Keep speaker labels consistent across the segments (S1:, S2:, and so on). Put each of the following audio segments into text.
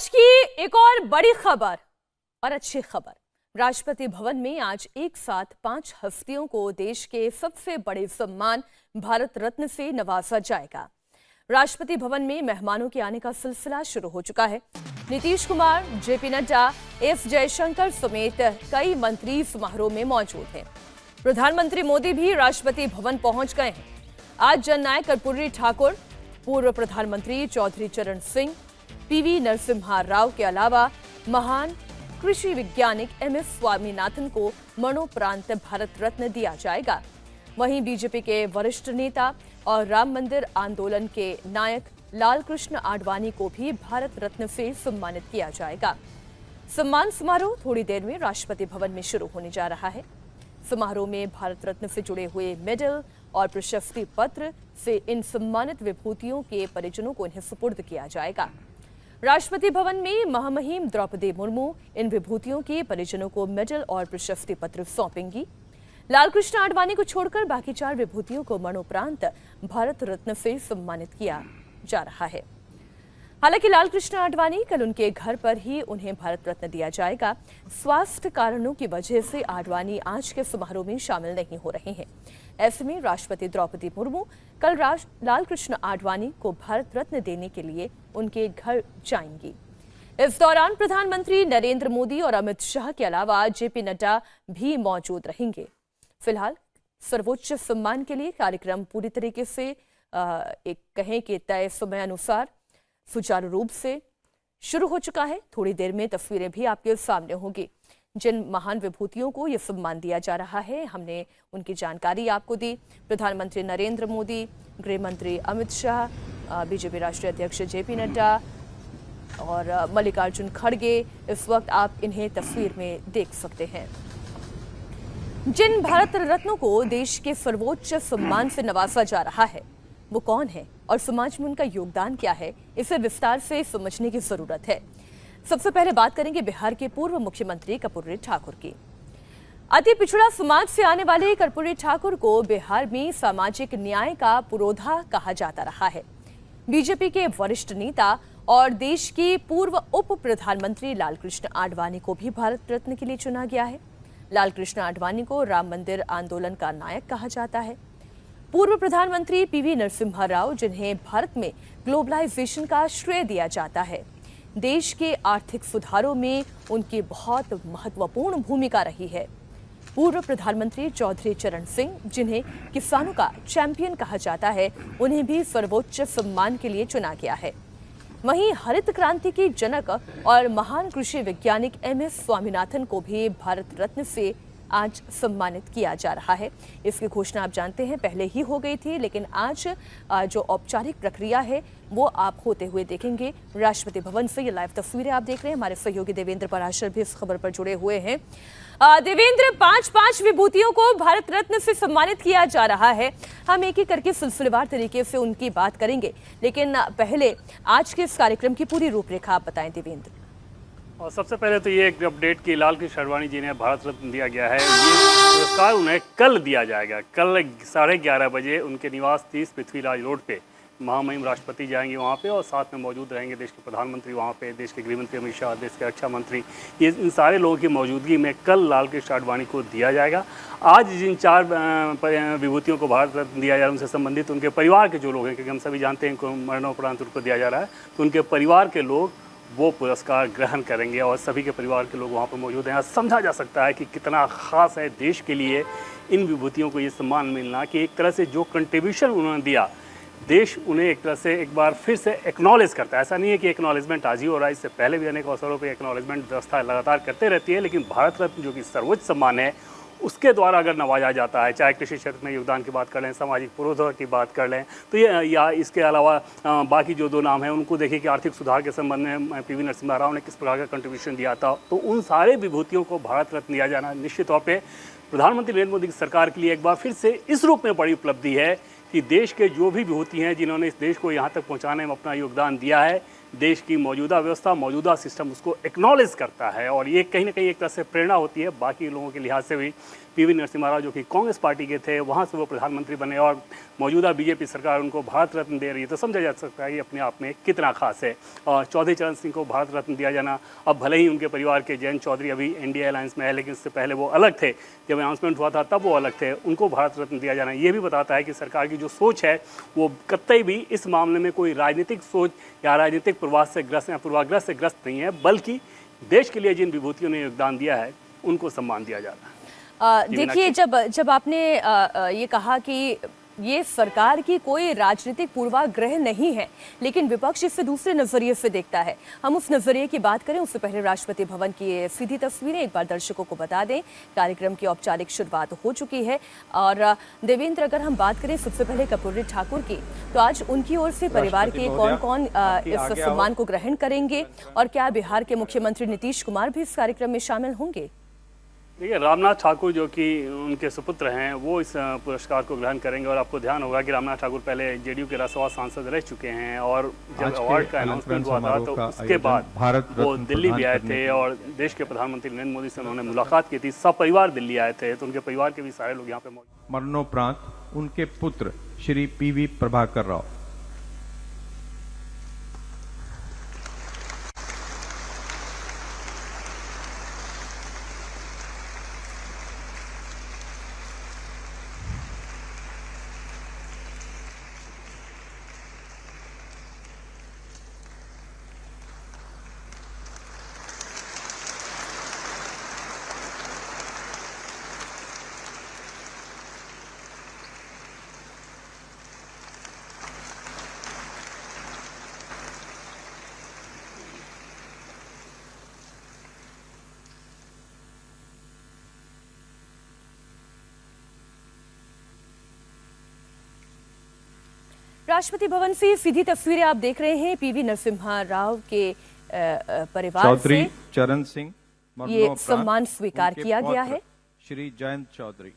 S1: आज की एक और बड़ी खबर और अच्छी खबर। राष्ट्रपति भवन में आज एक साथ 5 हस्तियों को देश के सबसे बड़े सम्मान भारत रत्न से नवाजा जाएगा। राष्ट्रपति भवन में मेहमानों के आने का सिलसिला शुरू हो चुका है। नीतीश कुमार, जेपी नड्डा, एस जयशंकर समेत कई मंत्री समारोह में मौजूद हैं। प्रधानमंत्री मोदी भी राष्ट्रपति भवन पहुंच गए हैं। आज जननायक कर्पूरी ठाकुर, पूर्व प्रधानमंत्री चौधरी चरण सिंह, पीवी नरसिम्हा राव के अलावा महान कृषि वैज्ञानिक एमएस स्वामीनाथन को मरणोपरांत भारत रत्न दिया जाएगा। वहीं बीजेपी के वरिष्ठ नेता और राम मंदिर आंदोलन के नायक लालकृष्ण आडवाणी को भी भारत रत्न से सम्मानित किया जाएगा। सम्मान समारोह थोड़ी देर में राष्ट्रपति भवन में शुरू होने जा रहा है। समारोह में भारत रत्न से जुड़े हुए मेडल और प्रशस्ति पत्र से इन सम्मानित विभूतियों के परिजनों को इन्हें सुपुर्द किया जाएगा। राष्ट्रपति भवन में महामहिम द्रौपदी मुर्मू इन विभूतियों के परिजनों को मेडल और प्रशस्ति पत्र सौंपेंगी। लालकृष्ण आडवाणी को छोड़कर बाकी 4 विभूतियों को मरणोपरांत भारत रत्न से सम्मानित किया जा रहा है। हालांकि लालकृष्ण आडवाणी कल उनके घर पर ही उन्हें भारत रत्न दिया जाएगा। स्वास्थ्य कारणों की वजह से आडवाणी आज के समारोह में शामिल नहीं हो रहे हैं। ऐसे में राष्ट्रपति द्रौपदी मुर्मू कल लालकृष्ण आडवाणी को भारत रत्न देने के लिए उनके घर जाएंगी। इस दौरान प्रधानमंत्री नरेंद्र मोदी और अमित शाह के अलावा जेपी नड्डा भी मौजूद रहेंगे। फिलहाल सर्वोच्च सम्मान के लिए कार्यक्रम पूरी तरीके से एक कहें कि तय समय अनुसार सुचारू रूप से शुरू हो चुका है। थोड़ी देर में तस्वीरें भी आपके सामने होंगी। जिन महान विभूतियों को यह सम्मान दिया जा रहा है, हमने उनकी जानकारी आपको दी। प्रधानमंत्री नरेंद्र मोदी, गृह मंत्री अमित शाह, बीजेपी राष्ट्रीय अध्यक्ष जेपी नड्डा और मल्लिकार्जुन खड़गे, इस वक्त आप इन्हें तस्वीर में देख सकते हैं। जिन भारत रत्नों को देश के सर्वोच्च सम्मान से नवाजा जा रहा है वो कौन है और समाज में उनका योगदान क्या है, इसे विस्तार से समझने की जरूरत है। सबसे पहले बात करेंगे बिहार के पूर्व मुख्यमंत्री कर्पूरी ठाकुर की। अति पिछड़ा समाज से आने वाले कर्पूरी ठाकुर को बिहार में सामाजिक न्याय का पुरोधा कहा जाता रहा है। बीजेपी के वरिष्ठ नेता और देश के पूर्व उप प्रधानमंत्री लालकृष्ण आडवाणी को भी भारत रत्न के लिए चुना गया है। लालकृष्ण आडवाणी को राम मंदिर आंदोलन का नायक कहा जाता है। पूर्व प्रधानमंत्री पीवी नरसिम्हा राव, जिन्हें भारत में ग्लोबलाइजेशन का श्रेय दिया जाता है, देश के आर्थिक सुधारों में उनकी बहुत महत्वपूर्ण भूमिका रही है। पूर्व प्रधानमंत्री चौधरी चरण सिंह, जिन्हें किसानों का चैंपियन कहा जाता है, उन्हें भी सर्वोच्च सम्मान के लिए चुना गया है। वहीं हरित क्रांति के जनक और महान कृषि वैज्ञानिक एमएस स्वामीनाथन को भी भारत रत्न से आज सम्मानित किया जा रहा है। इसकी घोषणा आप जानते हैं पहले ही हो गई थी, लेकिन आज जो औपचारिक प्रक्रिया है वो आप होते हुए देखेंगे राष्ट्रपति भवन से। ये लाइव तस्वीरें आप देख रहे हैं। हमारे सहयोगी देवेंद्र पराशर भी इस खबर पर जुड़े हुए हैं। देवेंद्र, 5 विभूतियों को भारत रत्न से सम्मानित किया जा रहा है। हम एक एक करके सिलसिलेवार तरीके से उनकी बात करेंगे, लेकिन पहले आज के इस कार्यक्रम की पूरी रूपरेखा आप बताएं देवेंद्र।
S2: और सबसे पहले तो ये एक अपडेट की लालकृष्ण आडवाणी जी ने भारत रत्न दिया गया है। ये पुरस्कार उन्हें कल दिया जाएगा। कल 11:30 बजे उनके निवास 30 पृथ्वीराज रोड पे महामहिम राष्ट्रपति जाएंगे वहाँ पे, और साथ में मौजूद रहेंगे देश के प्रधानमंत्री वहाँ पे, देश के गृहमंत्री अमित शाह, देश के रक्षा मंत्री। ये इन सारे लोगों की मौजूदगी में कल लालकृष्ण आडवाणी को दिया जाएगा। आज जिन 4 विभूतियों को भारत रत्न दिया जा रहा है, उनसे संबंधित उनके परिवार के जो लोग हैं, क्योंकि हम सभी जानते हैं उनको मरणोपरांत उनको दिया जा रहा है, तो उनके परिवार के लोग वो पुरस्कार ग्रहण करेंगे और सभी के परिवार के लोग वहाँ पर मौजूद हैं। समझा जा सकता है कि कितना ख़ास है देश के लिए इन विभूतियों को ये सम्मान मिलना, कि एक तरह से जो कंट्रीब्यूशन उन्होंने दिया, देश उन्हें एक तरह से एक बार फिर से एक्नॉलेज करता है। ऐसा नहीं है कि एक्नॉलेजमेंट आज ही हो रहा है, इससे पहले भी अनेक अवसरों पर एक्नॉलेजमेंट व्यवस्था लगातार करते रहती है, लेकिन भारत रत्न जो कि सर्वोच्च सम्मान है उसके द्वारा अगर नवाजा जाता है, चाहे कृषि क्षेत्र में योगदान की बात कर लें, सामाजिक पुरोधा की बात कर लें, तो ये या इसके अलावा बाकी जो 2 नाम हैं उनको देखिए कि आर्थिक सुधार के संबंध में पीवी नरसिम्हा राव ने किस प्रकार का कंट्रीब्यूशन दिया था, तो उन सारे विभूतियों को भारत रत्न दिया जाना निश्चित तौर पर प्रधानमंत्री नरेंद्र मोदी की सरकार के लिए एक बार फिर से इस रूप में बड़ी उपलब्धि है कि देश के जो भी विभूति हैं जिन्होंने इस देश को यहाँ तक पहुँचाने में अपना योगदान दिया है, देश की मौजूदा व्यवस्था, मौजूदा सिस्टम उसको एक्नॉलेज करता है। और ये कहीं ना कहीं एक तरह से प्रेरणा होती है बाकी लोगों के लिहाज से भी। पीवी नरसिम्हा राव जो कि कांग्रेस पार्टी के थे, वहाँ से वो प्रधानमंत्री बने और मौजूदा बीजेपी सरकार उनको भारत रत्न दे रही है, तो समझा जा सकता है कि अपने आप में कितना खास है। और चौधरी चरण सिंह को भारत रत्न दिया जाना, अब भले ही उनके परिवार के जयंत चौधरी अभी एनडीए अलायंस में है, लेकिन इससे पहले वो अलग थे, जब अनाउंसमेंट हुआ था तब वो अलग थे, उनको भारत रत्न दिया जाना ये भी बताता है कि सरकार की जो सोच है वो कतई भी इस मामले में कोई राजनीतिक सोच या राजनीतिक प्रवास से ग्रस्त या पूर्वाग्रह से ग्रस्त नहीं है, बल्कि देश के लिए जिन विभूतियों ने योगदान दिया है उनको सम्मान दिया जा रहा है।
S1: देखिए, जब आपने ये कहा कि ये सरकार की कोई राजनीतिक पूर्वाग्रह नहीं है, लेकिन विपक्ष इसे दूसरे नजरिए से देखता है। हम उस नजरिए की बात करें उससे पहले राष्ट्रपति भवन की ये सीधी तस्वीरें एक बार दर्शकों को बता दें। कार्यक्रम की औपचारिक शुरुआत हो चुकी है और देवेंद्र, अगर हम बात करें सबसे पहले कर्पूरी ठाकुर की, तो आज उनकी ओर से परिवार के कौन कौन इस सम्मान को ग्रहण करेंगे और क्या बिहार के मुख्यमंत्री नीतीश कुमार भी इस कार्यक्रम में शामिल होंगे?
S2: देखिए, रामनाथ ठाकुर जो कि उनके सुपुत्र हैं वो इस पुरस्कार को ग्रहण करेंगे। और आपको ध्यान होगा कि रामनाथ ठाकुर पहले जेडीयू के राज्यसभा सांसद रह चुके हैं और जब अवार्ड का अनाउंसमेंट हुआ था तो उसके बाद वो दिल्ली भी आए थे और देश के प्रधानमंत्री नरेंद्र मोदी से उन्होंने मुलाकात की थी। सब परिवार दिल्ली आए थे, तो उनके परिवार के भी सारे लोग यहाँ पे मौजूद।
S3: मरणोपरांत उनके पुत्र श्री पीवी प्रभाकर राव।
S1: राष्ट्रपति भवन से सीधी तस्वीरें आप देख रहे हैं पीवी नरसिम्हा राव के परिवार
S3: चौधरी
S1: से
S3: चरण सिंह
S1: ये सम्मान स्वीकार किया गया है।
S3: श्री जयंत चौधरी।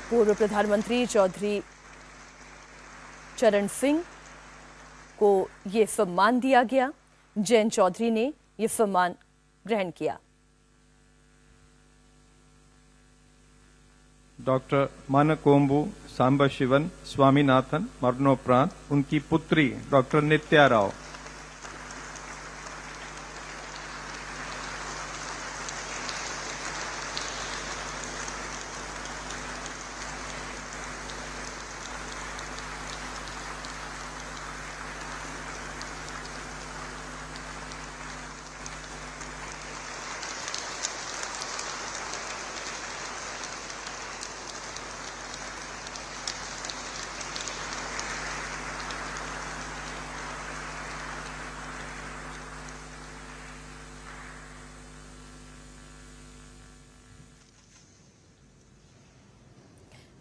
S1: पूर्व प्रधानमंत्री चौधरी चरण सिंह को ये सम्मान दिया गया। जयंत चौधरी ने ये सम्मान ग्रहण किया।
S3: डॉक्टर मानकोंबू सांबशिवन स्वामीनाथन मरणोपरांत उनकी पुत्री डॉक्टर नित्या राव।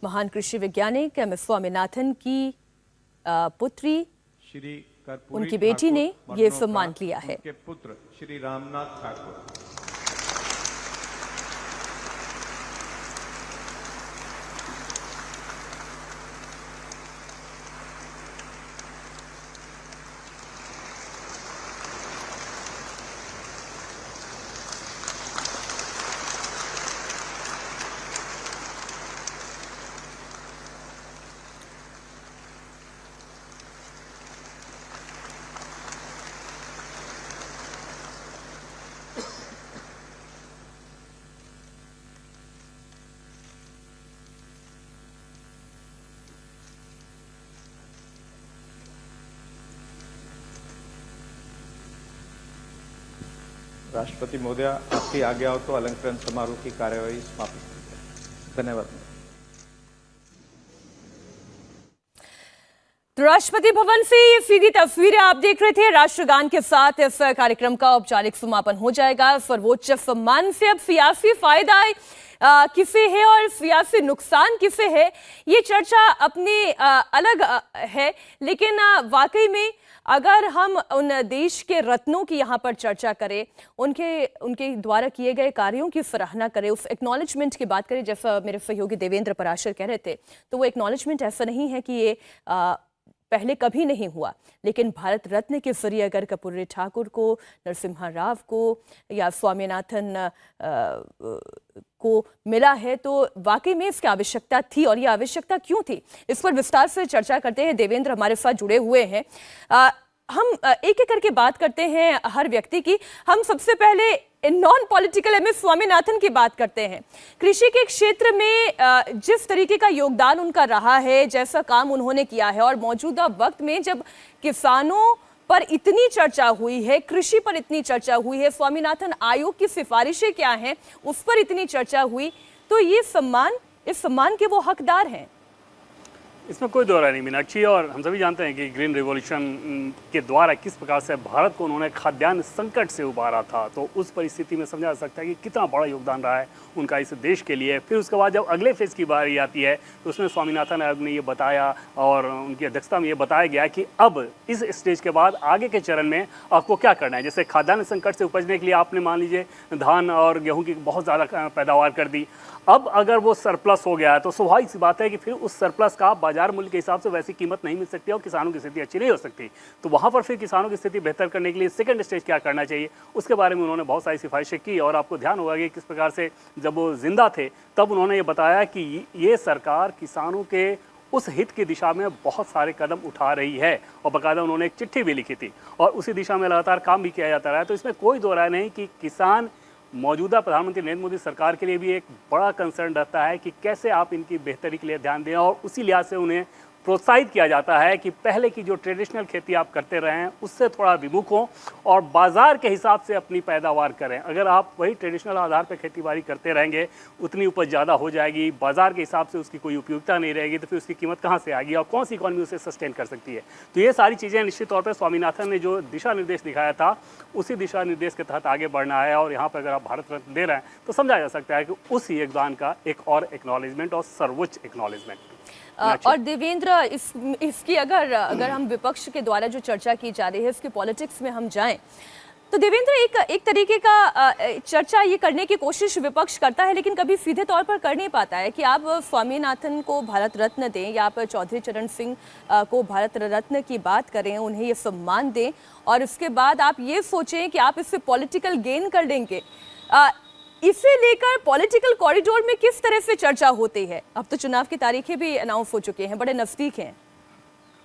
S1: महान कृषि वैज्ञानिक एम एस स्वामीनाथन की पुत्री
S3: श्री
S1: उनकी बेटी ने ये सम्मान लिया है।
S3: उनके पुत्र श्री रामनाथ ठाकुर। राष्ट्रपति महोदय, आपकी आज्ञा हो तो अलंकरण समारोह की कार्यवाही समाप्त। धन्यवाद।
S1: तो राष्ट्रपति भवन से ये सीधी तस्वीरें आप देख रहे थे। राष्ट्रगान के साथ इस कार्यक्रम का औपचारिक समापन हो जाएगा। सर्वोच्च सम्मान से अब सियासी फायदा किसे है और सियासी नुकसान किसे है, ये चर्चा अपनी अलग है। लेकिन वाकई में अगर हम उन देश के रत्नों की यहाँ पर चर्चा करें, उनके द्वारा किए गए कार्यों की सराहना करें, उस एक्नॉलेजमेंट की बात करें, जैसा मेरे सहयोगी देवेंद्र पराशर कह रहे थे, तो वो एक्नॉलेजमेंट ऐसा नहीं है कि ये पहले कभी नहीं हुआ। लेकिन भारत रत्न के जरिए अगर कर्पूरी ठाकुर को, नरसिम्हा राव को या स्वामीनाथन को मिला है तो वाकई में इसकी आवश्यकता थी। और ये आवश्यकता क्यों थी, इस पर विस्तार से चर्चा करते हैं। देवेंद्र हमारे साथ जुड़े हुए हैं। हम एक एक करके बात करते हैं हर व्यक्ति की। हम सबसे पहले नॉन पॉलिटिकल एमएस स्वामीनाथन की बात करते हैं। कृषि के क्षेत्र में जिस तरीके का योगदान उनका रहा है, जैसा काम उन्होंने किया है, और मौजूदा वक्त में जब किसानों पर इतनी चर्चा हुई है, कृषि पर इतनी चर्चा हुई है, स्वामीनाथन आयोग की सिफारिशें क्या हैं उस पर इतनी चर्चा हुई, तो ये सम्मान, इस सम्मान के वो हकदार हैं।
S2: इसमें कोई दो राय नहीं मीनाक्षी, और हम सभी जानते हैं कि ग्रीन रिवॉल्यूशन के द्वारा किस प्रकार से भारत को उन्होंने खाद्यान्न संकट से उबारा था। तो उस परिस्थिति में समझा जा सकता है कि कितना बड़ा योगदान रहा है उनका इस देश के लिए। फिर उसके बाद जब अगले फेज़ की बारी आती है तो उसमें स्वामीनाथन आयोग ने ये बताया और उनकी अध्यक्षता में ये बताया गया कि अब इस स्टेज के बाद आगे के चरण में आपको क्या करना है। जैसे खाद्यान्न संकट से उपजने के लिए आपने मान लीजिए धान और गेहूँ की बहुत ज़्यादा पैदावार कर दी। अब अगर वो सरप्लस हो गया है तो स्वाभाविक सी बात है कि फिर उस सरप्लस का बाजार मूल्य के हिसाब से वैसी कीमत नहीं मिल सकती और किसानों की स्थिति अच्छी नहीं हो सकती। तो वहाँ पर फिर किसानों की स्थिति बेहतर करने के लिए सेकंड स्टेज क्या करना चाहिए, उसके बारे में उन्होंने बहुत सारी सिफारिशें की। और आपको ध्यान होगा कि किस प्रकार से जब वो जिंदा थे तब उन्होंने ये बताया कि ये सरकार किसानों के उस हित की दिशा में बहुत सारे कदम उठा रही है, और बाकायदा उन्होंने एक चिट्ठी भी लिखी थी और उसी दिशा में लगातार काम भी किया जाता रहा है। तो इसमें कोई दो राय नहीं कि किसान मौजूदा प्रधानमंत्री नरेंद्र मोदी सरकार के लिए भी एक बड़ा कंसर्न रहता है कि कैसे आप इनकी बेहतरी के लिए ध्यान दें, और उसी लिहाज से उन्हें प्रोत्साहित किया जाता है कि पहले की जो ट्रेडिशनल खेती आप करते रहे हैं उससे थोड़ा विमुख हों और बाज़ार के हिसाब से अपनी पैदावार करें। अगर आप वही ट्रेडिशनल आधार पर खेती करते रहेंगे, उतनी उपज ज़्यादा हो जाएगी, बाज़ार के हिसाब से उसकी कोई उपयोगिता नहीं रहेगी, तो फिर उसकी कीमत कहाँ से आएगी और कौन सी इकॉनमी उसे सस्टेन कर सकती है। तो ये सारी चीज़ें निश्चित तौर पर स्वामीनाथन ने जो दिशा निर्देश दिखाया था उसी दिशा निर्देश के तहत आगे बढ़ना है। और यहाँ पर अगर आप भारत रत्न दे रहे हैं तो समझा जा सकता है कि उस योगदान का एक और एक्नॉलेजमेंट और सर्वोच्च एक्नॉलेजमेंट।
S1: और देवेंद्र, इसकी अगर हम विपक्ष के द्वारा जो चर्चा की जा रही है इसकी पॉलिटिक्स में हम जाएं तो देवेंद्र, एक तरीके का चर्चा ये करने की कोशिश विपक्ष करता है लेकिन कभी सीधे तौर पर कर नहीं पाता है कि आप स्वामीनाथन को भारत रत्न दें या आप चौधरी चरण सिंह को भारत रत्न की बात करें, उन्हें ये सम्मान दें और इसके बाद आप ये सोचें कि आप इससे पॉलिटिकल गेन कर लेंगे। इसे लेकर पॉलिटिकल कॉरिडोर में किस तरह से चर्चा होती है? अब तो चुनाव की तारीखें भी अनाउंस हो चुके हैं, बड़े नजदीक हैं।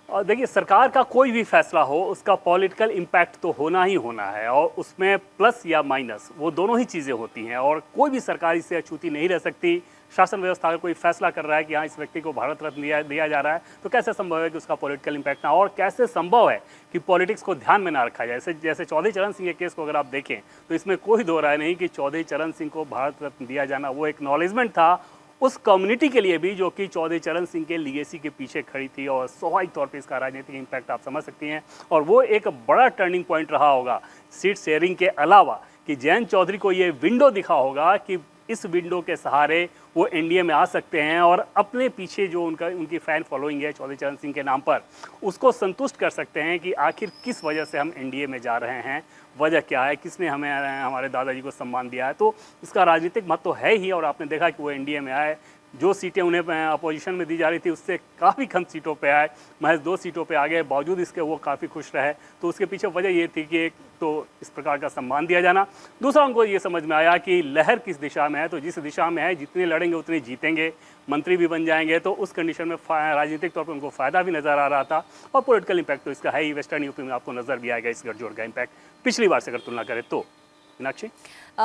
S2: और देखिए, सरकार का कोई भी फैसला हो उसका पॉलिटिकल इम्पैक्ट तो होना ही होना है, और उसमें प्लस या माइनस वो दोनों ही चीज़ें होती हैं, और कोई भी सरकार इससे अछूती नहीं रह सकती। शासन व्यवस्था अगर कोई फैसला कर रहा है कि हाँ इस व्यक्ति को भारत रत्न दिया जा रहा है तो कैसे संभव है कि उसका पॉलिटिकल इम्पैक्ट ना, और कैसे संभव है कि पॉलिटिक्स को ध्यान में ना रखा जाए। जैसे चौधरी चरण सिंह के केस को अगर आप देखें तो इसमें कोई दो राय नहीं कि चौधरी चरण सिंह को भारत रत्न दिया जाना वो एक्नॉलेजमेंट था उस कम्युनिटी के लिए भी जो कि चौधरी चरण सिंह के लीगेसी के पीछे खड़ी थी, और स्वाभाविक तौर पे इसका राजनीतिक इम्पैक्ट आप समझ सकती हैं। और वो एक बड़ा टर्निंग पॉइंट रहा होगा सीट शेयरिंग के अलावा, कि जयंत चौधरी को ये विंडो दिखा होगा कि इस विंडो के सहारे वो एनडीए में आ सकते हैं और अपने पीछे जो उनकी फ़ैन फॉलोइंग है चौधरी चरण सिंह के नाम पर, उसको संतुष्ट कर सकते हैं कि आखिर किस वजह से हम एनडीए में जा रहे हैं, वजह क्या है, किसने हमें हमारे दादाजी को सम्मान दिया है। तो इसका राजनीतिक महत्व तो है ही, और आपने देखा कि वो एनडीए में आए, जो सीटें उन्हें अपोजिशन में दी जा रही थी उससे काफ़ी कम सीटों पे आए, महज 2 सीटों पे आ गए, बावजूद इसके वो काफ़ी खुश रहे। तो उसके पीछे वजह ये थी कि एक तो इस प्रकार का सम्मान दिया जाना, दूसरा उनको ये समझ में आया कि लहर किस दिशा में है, तो जिस दिशा में है जितने लड़ेंगे उतने जीतेंगे, मंत्री भी बन जाएंगे। तो उस कंडीशन में राजनीतिक तौर पर उनको फ़ायदा भी नज़र आ रहा था, और पॉलिटिकल इम्पैक्ट तो इसका है ही। वेस्टर्न यूपी में आपको नज़र भी आएगा इस गठजोड़ का इम्पैक्ट पिछली बार से अगर तुलना करें तो। मीनाक्षी,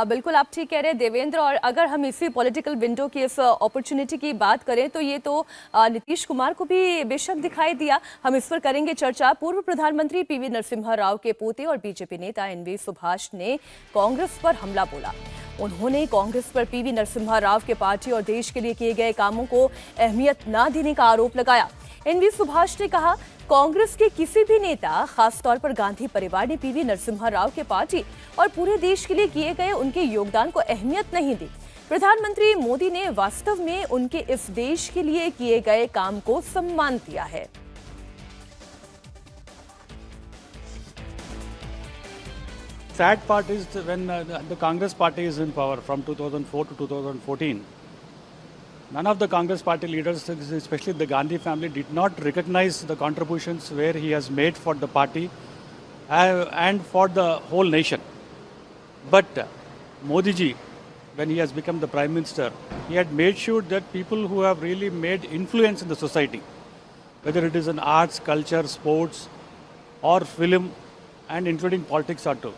S1: बिल्कुल आप ठीक कह रहे हैं देवेंद्र, और अगर हम इसी पॉलिटिकल विंडो की इस अपॉर्चुनिटी की बात करें तो ये तो नीतीश कुमार को भी बेशक दिखाई दिया। हम इस पर करेंगे चर्चा। पूर्व प्रधानमंत्री पीवी नरसिम्हा राव के पोते और बीजेपी नेता एनवी सुभाष ने कांग्रेस पर हमला बोला। उन्होंने कांग्रेस पर पीवी नरसिम्हा राव के पार्टी और देश के लिए किए गए कामों को अहमियत न देने का आरोप लगाया। एनवी सुभाष ने कहा, कांग्रेस के किसी भी नेता, खासतौर पर गांधी परिवार ने पीवी नरसिम्हा राव के पार्टी और पूरे देश के लिए किए गए उनके योगदान को अहमियत नहीं दी। प्रधानमंत्री मोदी ने वास्तव में उनके इस देश के लिए किए गए काम को सम्मान दिया है।
S4: Sad part is when the Congress party is in power from 2004 to 2014. None of the Congress party leaders, especially the Gandhi family, did not recognize the contributions where he has made for the party and for the whole nation. But Modi ji, when he has become the Prime Minister, he had made sure that people who have really made influence in the society, whether it is in arts, culture, sports or film and including politics are too.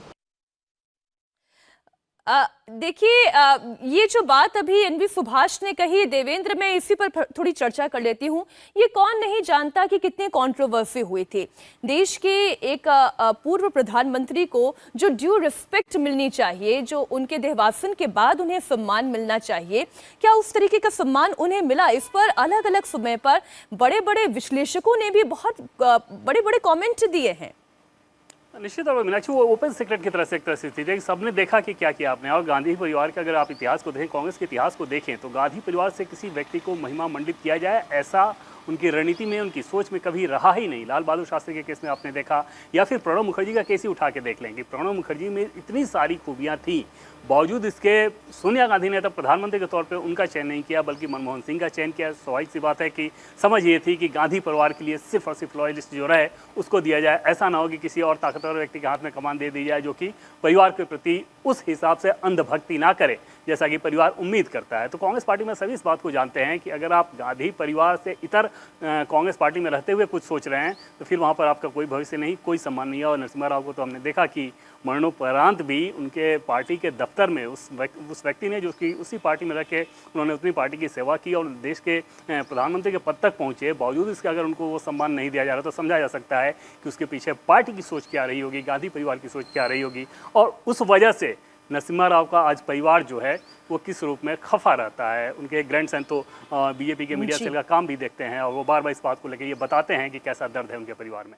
S1: देखिए, ये जो बात अभी N V Subhash ने कही, देवेंद्र, मैं इसी पर थोड़ी चर्चा कर लेती हूँ। ये कौन नहीं जानता कि कितनी कंट्रोवर्सी हुई थी। देश के एक पूर्व प्रधानमंत्री को जो ड्यू रिस्पेक्ट मिलनी चाहिए, जो उनके देहावसान के बाद उन्हें सम्मान मिलना चाहिए, क्या उस तरीके का सम्मान उन्हें मिला? इस पर अलग अलग समय पर बड़े बड़े विश्लेषकों ने भी बहुत बड़े बड़े कॉमेंट दिए हैं।
S2: निश्चित तौर पर मीनाक्षी, वो ओपन सीक्रेट की तरह से एक तरह से थी, सबने देखा कि क्या किया आपने। और गांधी परिवार के अगर आप इतिहास को देखें, कांग्रेस के इतिहास को देखें, तो गांधी परिवार से किसी व्यक्ति को महिमा मंडित किया जाए, ऐसा उनकी रणनीति में, उनकी सोच में कभी रहा ही नहीं। लाल बहादुर शास्त्री के केस में आपने देखा, या फिर प्रणब मुखर्जी का केस ही उठा के देख लेंगे। प्रणब मुखर्जी में इतनी सारी खूबियाँ थी, बावजूद इसके सोनिया गांधी ने तब प्रधानमंत्री के तौर पे उनका चयन नहीं किया, बल्कि मनमोहन सिंह का चयन किया। स्वाभाविक सी बात है कि समझ ये थी कि गांधी परिवार के लिए सिर्फ और सिर्फ लॉयलिस्ट जो रहे उसको दिया जाए। ऐसा ना हो कि किसी और ताकतवर व्यक्ति के हाथ में कमान दे दी जाए, जो कि परिवार के प्रति उस हिसाब से अंधभक्ति ना करे जैसा कि परिवार उम्मीद करता है। तो कांग्रेस पार्टी में सभी इस बात को जानते हैं कि अगर आप गांधी परिवार से इतर कांग्रेस पार्टी में रहते हुए कुछ सोच रहे हैं, तो फिर वहाँ पर आपका कोई भविष्य नहीं, कोई सम्मान नहीं है। और नरसिम्हा राव को तो हमने देखा कि मरणोपरांत भी उनके पार्टी के दफ्तर में उस व्यक्ति ने, जो कि उसी पार्टी में रह के उन्होंने अपनी पार्टी की सेवा की और देश के प्रधानमंत्री के पद तक पहुंचे, बावजूद इसके अगर उनको वो सम्मान नहीं दिया जा रहा, तो समझा जा सकता है कि उसके पीछे पार्टी की सोच क्या रही होगी, गांधी परिवार की सोच क्या रही होगी। और उस वजह से नरसिम्हा राव का आज परिवार जो है वो किस रूप में खफा रहता है। उनके ग्रैंडसन तो बीजेपी के मीडिया सेल का काम भी देखते हैं और वो बार बार इस बात को लेकर ये बताते हैं कि कैसा दर्द है उनके परिवार में।